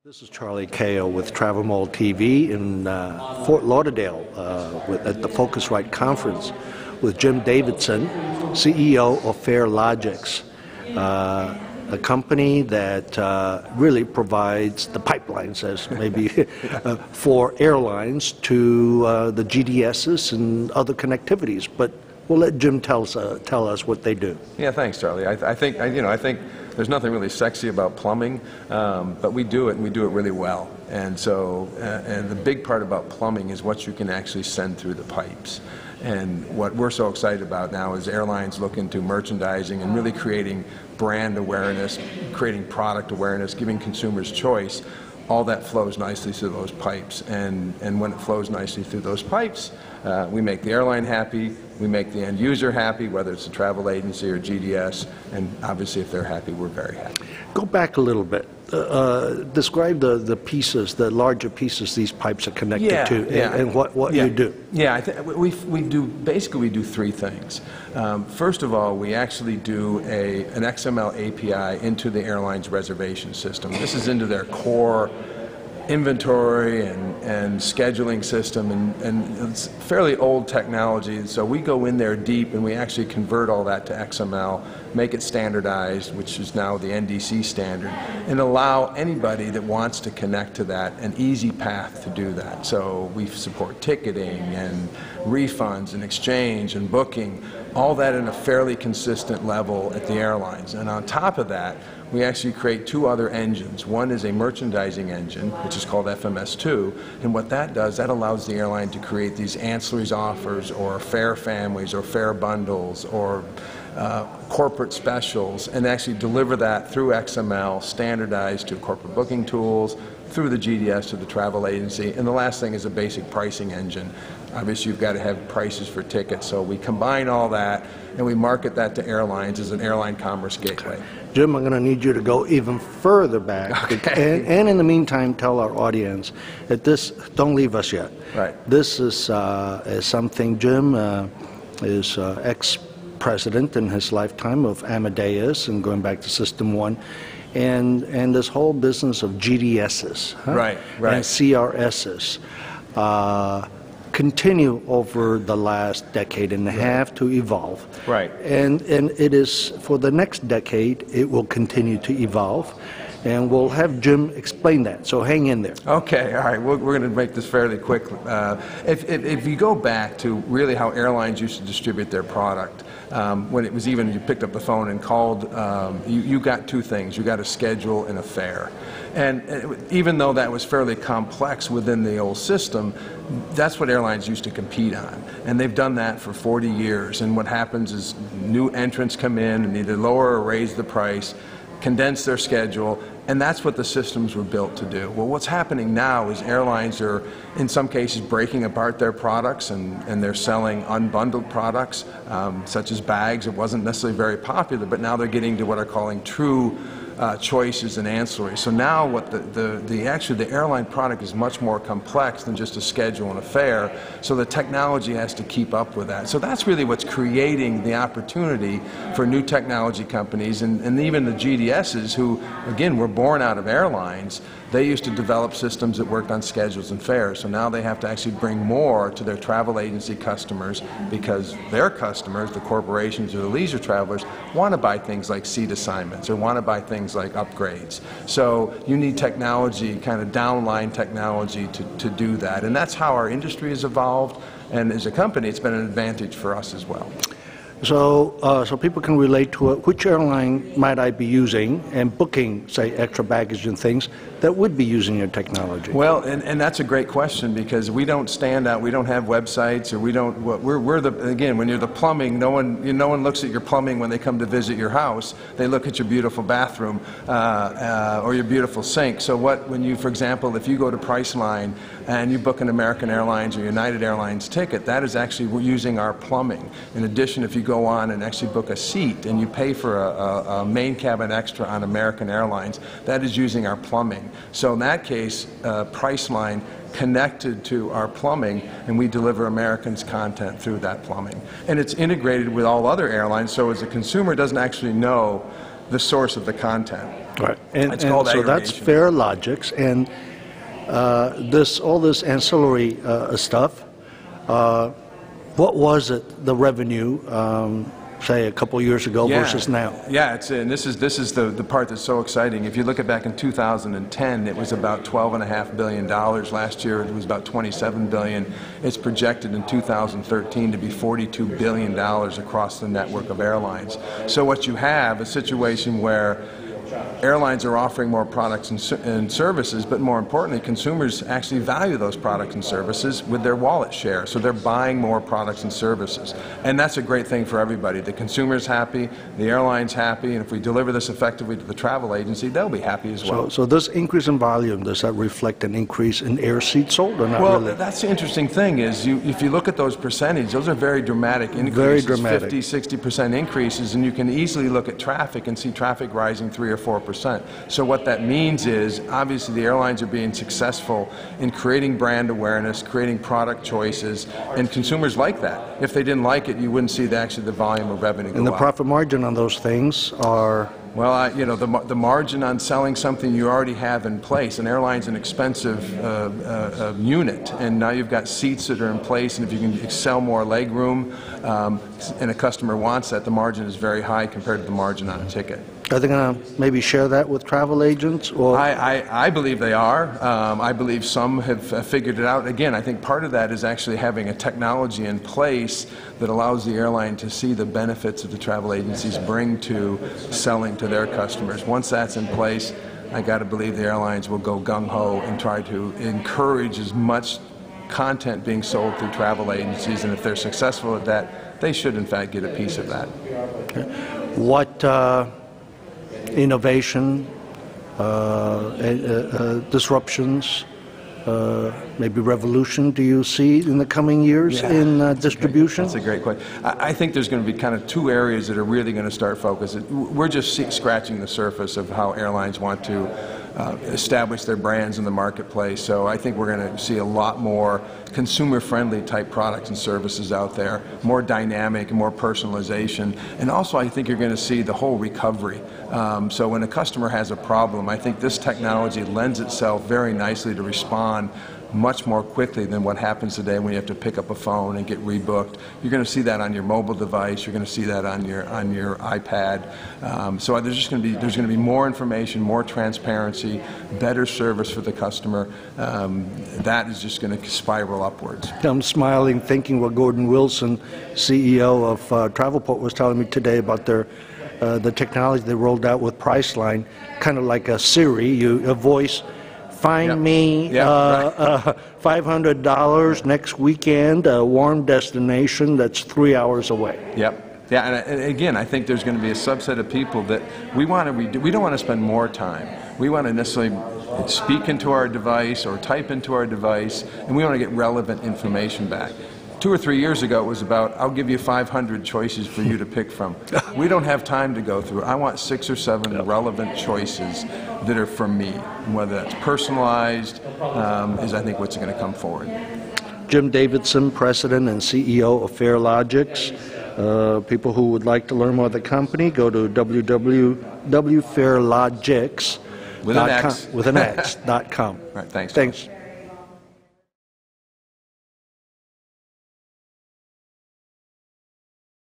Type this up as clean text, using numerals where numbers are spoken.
This is Charlie Kao with TravelMole TV in Fort Lauderdale at the PhoCusWright Conference with Jim Davidson, CEO of Farelogix, a company that really provides the pipelines, as maybe for airlines to the GDSs and other connectivities. But we'll let Jim tell us what they do. Yeah, thanks, Charlie. I think there's nothing really sexy about plumbing, but we do it, and we do it really well. And so, and the big part about plumbing is what you can actually send through the pipes. And what we're so excited about now is airlines look into merchandising and really creating brand awareness, creating product awareness, giving consumers choice. All that flows nicely through those pipes, and when it flows nicely through those pipes, we make the airline happy, we make the end user happy, whether it's a travel agency or GDS, and obviously if they're happy, we're very happy. Go back a little bit. Describe the pieces, the larger pieces these pipes are connected to, and what you do. Yeah, I think we do three things. First of all, we actually do an XML API into the airline's reservation system. This is into their core inventory and scheduling system, and it's fairly old technology, so we go in there deep and we actually convert all that to XML, make it standardized, which is now the NDC standard, and allow anybody that wants to connect to that an easy path to do that. So we support ticketing and refunds and exchange and booking, all that in a fairly consistent level at the airlines. And on top of that, we actually create two other engines. One is a merchandising engine, which is called FMS2, and what that does, that allows the airline to create these ancillaries offers or fare families or fare bundles or corporate specials, and actually deliver that through XML, standardized to corporate booking tools, through the GDS to the travel agency. And the last thing is a basic pricing engine. Obviously, you've got to have prices for tickets, so we combine all that and we market that to airlines as an airline commerce gateway. Jim, I'm going to need you to go even further back, and in the meantime, tell our audience that this, don't leave us yet. Right. This is something Jim is ex-president in his lifetime of Amadeus, and going back to System 1. And this whole business of GDSs, right, and CRSs continue over the last decade and a half to evolve. Right. And it is, for the next decade, it will continue to evolve. And we'll have Jim explain that, so hang in there. Okay, all right, we're going to make this fairly quick. If you go back to really how airlines used to distribute their product, when it was even, you picked up the phone and called, you got two things. You got a schedule and a fare. And even though that was fairly complex within the old system, that's what airlines used to compete on. And they've done that for 40 years. And what happens is new entrants come in and either lower or raise the price, condense their schedule, and that's what the systems were built to do. Well, what's happening now is airlines are, in some cases, breaking apart their products, and they're selling unbundled products, such as bags. It wasn't necessarily very popular, but now they're getting to what are calling true choices and ancillaries. So now what the airline product is much more complex than just a schedule and a fare, so the technology has to keep up with that. So that's really what's creating the opportunity for new technology companies, and even the GDSs, who again were born out of airlines. They used to develop systems that worked on schedules and fares, so now they have to actually bring more to their travel agency customers, because their customers, the corporations or the leisure travelers, want to buy things like seat assignments or want to buy things like upgrades. So you need technology, kind of downline technology, to do that, and that's how our industry has evolved, and as a company it's been an advantage for us as well. So, so people can relate to it. Which airline might I be using and booking, say, extra baggage and things that would be using your technology? Well, and that's a great question, because we don't stand out. We don't have websites, or we don't. We're the, again, when you're the plumbing, no one looks at your plumbing when they come to visit your house. They look at your beautiful bathroom or your beautiful sink. So when you, for example, if you go to Priceline and you book an American Airlines or United Airlines ticket, that is actually, we're using our plumbing. In addition, if you go on and actually book a seat and you pay for a main cabin extra on American Airlines, that is using our plumbing. So in that case, Priceline connected to our plumbing, and we deliver Americans content through that plumbing. And it's integrated with all other airlines, so as a consumer doesn't actually know the source of the content. Right. And It's called so that's aggregation. Farelogix, and all this ancillary stuff. What was it, the revenue, say a couple years ago versus now? Yeah, and this is the part that's so exciting. If you look at back in 2010, it was about $12.5 billion. Last year it was about $27 billion. It's projected in 2013 to be $42 billion across the network of airlines. So what you have, a situation where airlines are offering more products and services, but more importantly, consumers actually value those products and services with their wallet share. So they're buying more products and services. And that's a great thing for everybody. The consumer's happy, the airline's happy, and if we deliver this effectively to the travel agency, they'll be happy as well. So this increase in volume, does that reflect an increase in air seats sold or not well, really? That's the interesting thing is if you look at those percentages, those are very dramatic increases, very dramatic. 50, 60% increases, and you can easily look at traffic and see traffic rising 3 or 4%. So what that means is, obviously, the airlines are being successful in creating brand awareness, creating product choices, and consumers like that. If they didn't like it, you wouldn't see actually the volume of revenue go up. And the profit margin on those things are? Well, the margin on selling something you already have in place. An airline's an expensive unit, and now you've got seats that are in place, and if you can sell more leg room, and a customer wants that, the margin is very high compared to the margin on a ticket. Are they going to maybe share that with travel agents? Or? I believe they are. I believe some have figured it out. Again, I think part of that is actually having a technology in place that allows the airline to see the benefits that the travel agencies bring to selling to their customers. Once that's in place, I got to believe the airlines will go gung-ho and try to encourage as much content being sold through travel agencies, and if they're successful at that, they should in fact get a piece of that. Okay. What innovation, disruptions, maybe revolution do you see in the coming years in distribution? That's a great question. I think there's going to be kind of two areas that are really going to start focusing. We're just scratching the surface of how airlines want to establish their brands in the marketplace. So I think we're going to see a lot more consumer-friendly type products and services out there, more dynamic and more personalization. And also I think you're going to see the whole recovery. So when a customer has a problem, I think this technology lends itself very nicely to respond much more quickly than what happens today when you have to pick up a phone and get rebooked. You're going to see that on your mobile device. You're going to see that on your iPad. So there's going to be more information, more transparency, better service for the customer. That is just going to spiral upwards. I'm smiling, thinking what Gordon Wilson, CEO of Travelport, was telling me today about their the technology they rolled out with Priceline, kind of like a Siri, a voice. Find me $500 next weekend, a warm destination that's 3 hours away. Yep. Yeah, and again, I think there's going to be a subset of people that we don't want to spend more time. We want to necessarily speak into our device or type into our device, and we want to get relevant information back. 2 or 3 years ago, it was about, I'll give you 500 choices for you to pick from. We don't have time to go through. I want 6 or 7 relevant choices that are for me. And whether that's personalized is, I think, what's going to come forward. Jim Davidson, President and CEO of Farelogix. People who would like to learn more about the company, go to www.farelogix.com. With an X. With an X.com. All right, thanks. Thanks.